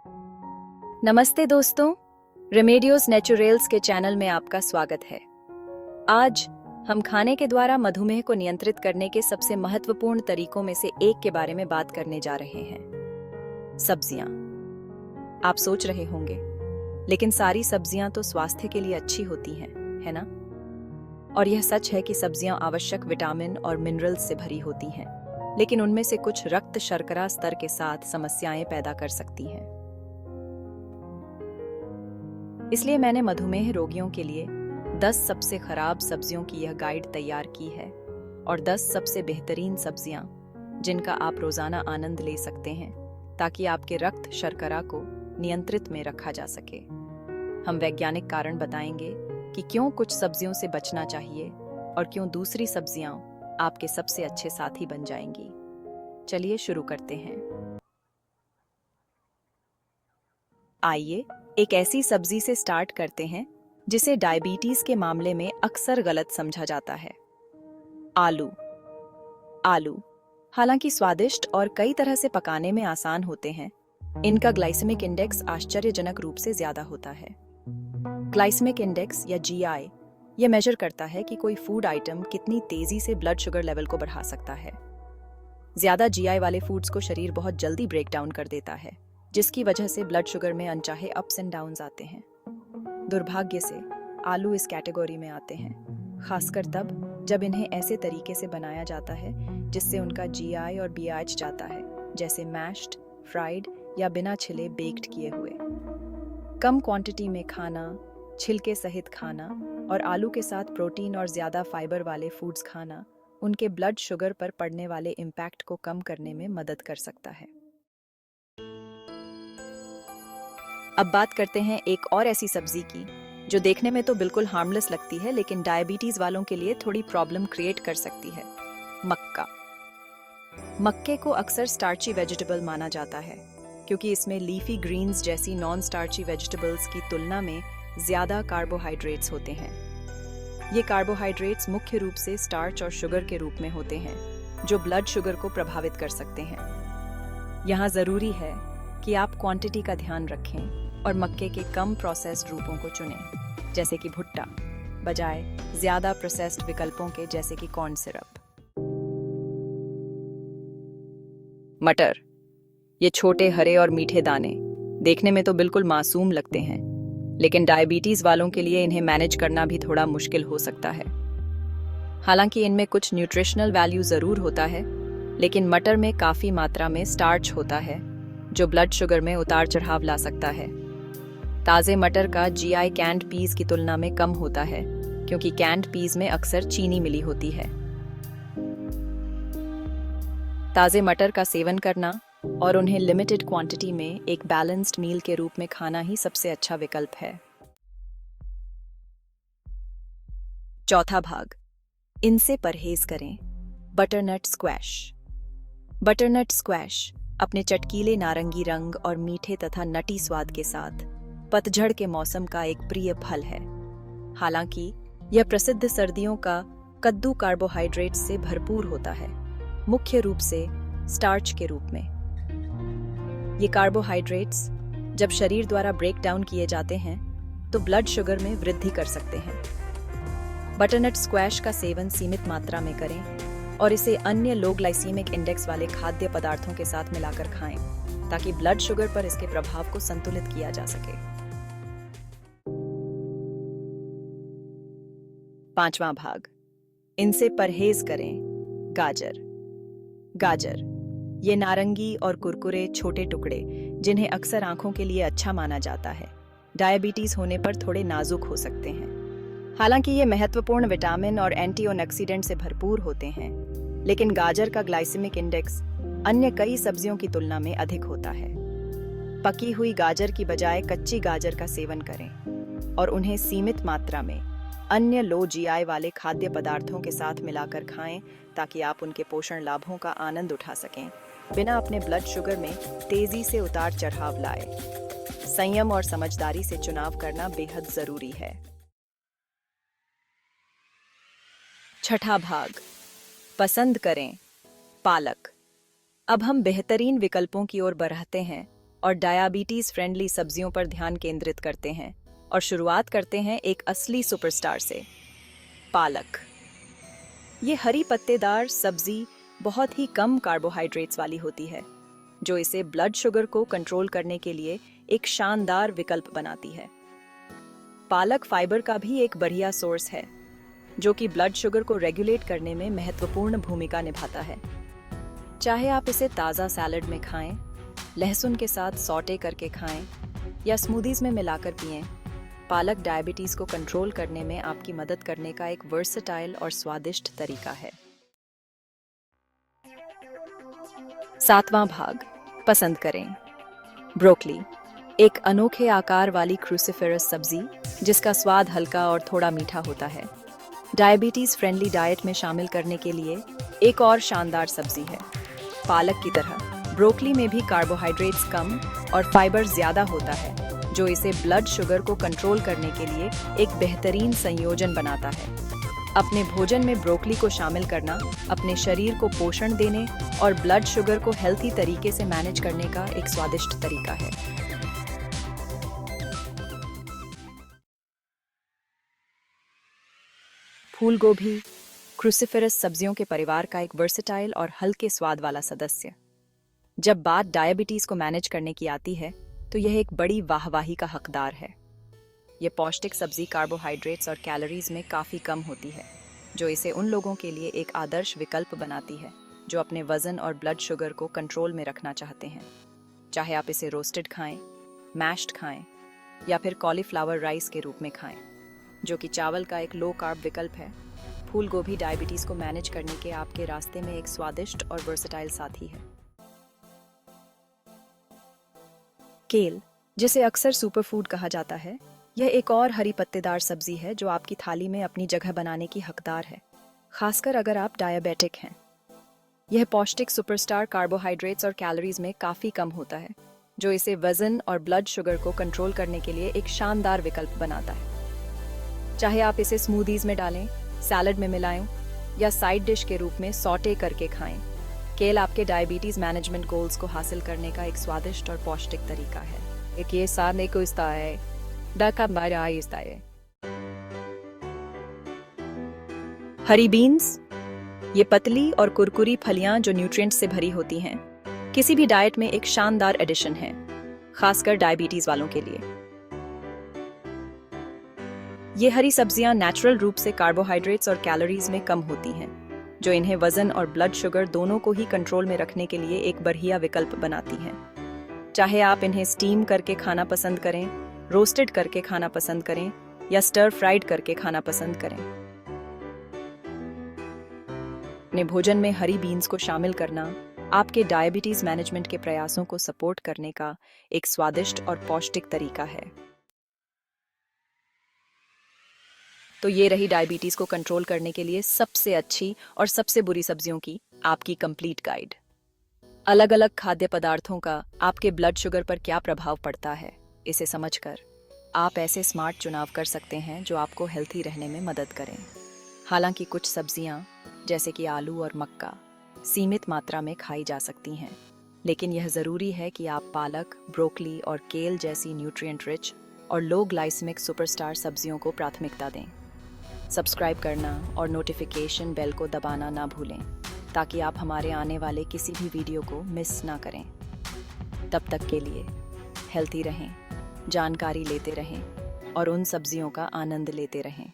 नमस्ते दोस्तों, रेमेडियोस नेचुरल्स के चैनल में आपका स्वागत है। आज हम खाने के द्वारा मधुमेह को नियंत्रित करने के सबसे महत्वपूर्ण तरीकों में से एक के बारे में बात करने जा रहे हैं, सब्जियां। आप सोच रहे होंगे, लेकिन सारी सब्जियां तो स्वास्थ्य के लिए अच्छी होती हैं, है ना? और यह सच है कि सब्जियां आवश्यक विटामिन और मिनरल्स से भरी होती हैं, लेकिन उनमें से कुछ रक्त शर्करा स्तर के साथ समस्याएं पैदा कर सकती हैं। इसलिए मैंने मधुमेह रोगियों के लिए 10 सबसे खराब सब्जियों की यह गाइड तैयार की है और 10 सबसे बेहतरीन सब्जियां जिनका आप रोजाना आनंद ले सकते हैं ताकि आपके रक्त शर्करा को नियंत्रित में रखा जा सके। हम वैज्ञानिक कारण बताएंगे कि क्यों कुछ सब्जियों से बचना चाहिए और क्यों दूसरी सब्जियां आपके सबसे अच्छे साथी बन जाएंगी। चलिए शुरू करते हैं। आइए एक ऐसी सब्जी से स्टार्ट करते हैं जिसे डायबिटीज के मामले में अक्सर गलत समझा जाता है। आलू हालांकि स्वादिष्ट और कई तरह से पकाने में आसान होते हैं, इनका ग्लाइसेमिक इंडेक्स आश्चर्यजनक रूप से ज्यादा होता है। ग्लाइसेमिक इंडेक्स या जीआई यह मेजर करता है कि कोई फूड आइटम कितनी तेजी से ब्लड शुगर लेवल को बढ़ा सकता है। ज्यादा जीआई वाले फूड्स को शरीर बहुत जल्दी ब्रेक डाउन कर देता है, जिसकी वजह से ब्लड शुगर में अनचाहे अप्स एंड डाउन्स आते हैं। दुर्भाग्य से आलू इस कैटेगरी में आते हैं, खासकर तब जब इन्हें ऐसे तरीके से बनाया जाता है जिससे उनका जीआई और बीआईएच जाता है, जैसे मैश्ड, फ्राइड या बिना छिले बेक्ड किए हुए। कम क्वांटिटी में खाना, छिलके सहित खाना और आलू के साथ प्रोटीन और ज्यादा फाइबर वाले फूड्स खाना उनके ब्लड शुगर पर पड़ने वाले इम्पैक्ट को कम करने में मदद कर सकता है। अब बात करते हैं एक और ऐसी सब्जी की जो देखने में तो बिल्कुल हार्मलेस लगती है, लेकिन डायबिटीज वालों के लिए थोड़ी प्रॉब्लम क्रिएट कर सकती है। मक्का। मक्के को अक्सर स्टार्ची वेजिटेबल माना जाता है क्योंकि इसमें लीफी ग्रीन्स जैसी नॉन स्टार्ची वेजिटेबल्स की तुलना में ज्यादा कार्बोहाइड्रेट्स होते हैं। ये कार्बोहाइड्रेट्स मुख्य रूप से स्टार्च और शुगर के रूप में होते हैं, जो ब्लड शुगर को प्रभावित कर सकते हैं। यहाँ जरूरी है कि आप क्वांटिटी का ध्यान रखें और मक्के के कम प्रोसेस्ड रूपों को चुनें, जैसे कि भुट्टा, बजाय ज्यादा प्रोसेस्ड विकल्पों के जैसे कि कॉर्न सिरप। मटर। ये छोटे हरे और मीठे दाने देखने में तो बिल्कुल मासूम लगते हैं, लेकिन डायबिटीज वालों के लिए इन्हें मैनेज करना भी थोड़ा मुश्किल हो सकता है। हालांकि इनमें कुछ न्यूट्रिशनल वैल्यू जरूर होता है, लेकिन मटर में काफी मात्रा में स्टार्च होता है जो ब्लड शुगर में उतार चढ़ाव ला सकता है। ताजे मटर का जीआई कैंड पीज की तुलना में कम होता है क्योंकि कैंड पीज में अक्सर चीनी मिली होती है। ताजे मटर का सेवन करना और उन्हें लिमिटेड क्वांटिटी में एक बैलेंस्ड मील के रूप में खाना ही सबसे अच्छा विकल्प है। चौथा भाग, इनसे परहेज करें। Butternut squash. बटरनट स्क्वैश अपने चटकीले नारंगी रंग और मीठे तथा नटी स्वाद के साथ पतझड़ के मौसम का एक प्रिय फल है। हालांकि यह प्रसिद्ध सर्दियों का कद्दू कार्बोहाइड्रेट से भरपूर होता है, मुख्य रूप से स्टार्च के रूप में। ये कार्बोहाइड्रेट्स जब शरीर द्वारा ब्रेक डाउन किए जाते हैं तो ब्लड शुगर में वृद्धि कर सकते हैं। बटरनट स्क्वैश का सेवन सीमित मात्रा में करें और इसे अन्य लो ग्लाइसीमिक इंडेक्स वाले खाद्य पदार्थों के साथ मिलाकर खाएं ताकि ब्लड शुगर पर इसके प्रभाव को संतुलित किया जा सके। पांचवां भाग, इनसे परहेज करें। गाजर। ये नारंगी और कुरकुरे छोटे टुकड़े जिन्हें अक्सर आंखों के लिए अच्छा माना जाता है, डायबिटीज होने पर थोड़े नाजुक हो सकते हैं। हालांकि ये महत्वपूर्ण विटामिन और एंटीऑक्सीडेंट से भरपूर होते हैं, लेकिन गाजर का ग्लाइसेमिक इंडेक्स अन्य कई सब्जियों की तुलना में अधिक होता है। पकी हुई गाजर की बजाय कच्ची गाजर का सेवन करें और उन्हें सीमित मात्रा में अन्य लो जीआई वाले खाद्य पदार्थों के साथ मिलाकर खाएं ताकि आप उनके पोषण लाभों का आनंद उठा सकें, बिना अपने ब्लड शुगर में तेजी से उतार चढ़ाव लाए। संयम और समझदारी से चुनाव करना बेहद जरूरी है। छठा भाग, पसंद करें। पालक। अब हम बेहतरीन विकल्पों की ओर बढ़ते हैं और डायबिटीज फ्रेंडली सब्जियों पर ध्यान केंद्रित करते हैं और शुरुआत करते हैं एक असली सुपरस्टार से, पालक। ये हरी पत्तेदार सब्जी बहुत ही कम कार्बोहाइड्रेट्स वाली होती है, जो इसे ब्लड शुगर को कंट्रोल करने के लिए एक शानदार विकल्प बनाती है। पालक फाइबर का भी एक बढ़िया सोर्स है, जो कि ब्लड शुगर को रेगुलेट करने में महत्वपूर्ण भूमिका निभाता है। चाहे आप इसे ताज़ा सैलड में खाएं, लहसुन के साथ सॉटे करके खाएं या स्मूदीज में मिलाकर पिएं, पालक डायबिटीज को कंट्रोल करने में आपकी मदद करने का एक वर्सेटाइल और स्वादिष्ट तरीका है। 7वां भाग, पसंद करें। ब्रोकली एक अनोखे आकार वाली क्रूसिफेरस सब्जी जिसका स्वाद हल्का और थोड़ा मीठा होता है। डायबिटीज फ्रेंडली डाइट में शामिल करने के लिए एक और शानदार सब्जी है। पालक की तरह ब्रोकली में भी कार्बोहाइड्रेट्स कम और फाइबर ज्यादा होता है, जो इसे ब्लड शुगर को कंट्रोल करने के लिए एक बेहतरीन संयोजन बनाता है। अपने भोजन में ब्रोकली को शामिल करना अपने शरीर को पोषण देने और ब्लड शुगर को हेल्थी तरीके से मैनेज करने का एक स्वादिष्ट तरीका है। फूल गोभी क्रूसिफेरस सब्जियों के परिवार का एक वर्सेटाइल और हल्के स्वाद वाला सदस्य। जब बात डायबिटीज को मैनेज करने की आती है, तो यह एक बड़ी वाहवाही का हकदार है। यह पौष्टिक सब्जी कार्बोहाइड्रेट्स और कैलोरीज में काफ़ी कम होती है, जो इसे उन लोगों के लिए एक आदर्श विकल्प बनाती है जो अपने वजन और ब्लड शुगर को कंट्रोल में रखना चाहते हैं। चाहे आप इसे रोस्टेड खाएं, मैश्ड खाएं या फिर कॉलीफ्लावर राइस के रूप में खाएं, जो कि चावल का एक लो कार्ब विकल्प है। फूल गोभी डायबिटीज को मैनेज करने के आपके रास्ते में एक स्वादिष्ट और वर्सेटाइल साथी है। केल, जिसे अक्सर सुपरफूड कहा जाता है, यह एक और हरी पत्तेदार सब्जी है जो आपकी थाली में अपनी जगह बनाने की हकदार है, खासकर अगर आप डायबिटिक हैं। यह पौष्टिक सुपरस्टार कार्बोहाइड्रेट्स और कैलोरीज में काफ़ी कम होता है, जो इसे वजन और ब्लड शुगर को कंट्रोल करने के लिए एक शानदार विकल्प बनाता है। चाहे आप इसे स्मूदीज में डालें, सैलड में मिलाएं या साइड डिश के रूप में सॉटे करके खाएं, केल आपके डायबिटीज मैनेजमेंट गोल्स को हासिल करने का एक स्वादिष्ट और पौष्टिक तरीका है। एक ये सारने को इस्ता है, हरी बीन्स, ये पतली और कुरकुरी फलियां जो न्यूट्रिएंट्स से भरी होती हैं, किसी भी डाइट में एक शानदार एडिशन है, खासकर डायबिटीज वालों के लिए। ये हरी सब्जियां नेचुरल रूप से कार्बोहाइड्रेट्स और कैलोरीज में कम होती हैं, जो इन्हें वजन और ब्लड शुगर दोनों को ही कंट्रोल में रखने के लिए एक बढ़िया विकल्प बनाती हैं। चाहे आप इन्हें स्टीम करके खाना पसंद करें, रोस्टेड करके खाना पसंद करें या स्टर फ्राइड करके खाना पसंद करें, अपने भोजन में हरी बीन्स को शामिल करना आपके डायबिटीज मैनेजमेंट के प्रयासों को सपोर्ट करने का एक स्वादिष्ट और पौष्टिक तरीका है। तो ये रही डायबिटीज को कंट्रोल करने के लिए सबसे अच्छी और सबसे बुरी सब्जियों की आपकी कंप्लीट गाइड। अलग अलग खाद्य पदार्थों का आपके ब्लड शुगर पर क्या प्रभाव पड़ता है, इसे समझकर आप ऐसे स्मार्ट चुनाव कर सकते हैं जो आपको हेल्थी रहने में मदद करें। हालांकि कुछ सब्जियां जैसे कि आलू और मक्का सीमित मात्रा में खाई जा सकती हैं, लेकिन यह ज़रूरी है कि आप पालक, ब्रोकली और केल जैसी न्यूट्रिएंट रिच और लो ग्लाइसेमिक सुपरस्टार सब्जियों को प्राथमिकता दें। सब्सक्राइब करना और नोटिफिकेशन बेल को दबाना ना भूलें, ताकि आप हमारे आने वाले किसी भी वीडियो को मिस ना करें। तब तक के लिए हेल्थी रहें, जानकारी लेते रहें और उन सब्जियों का आनंद लेते रहें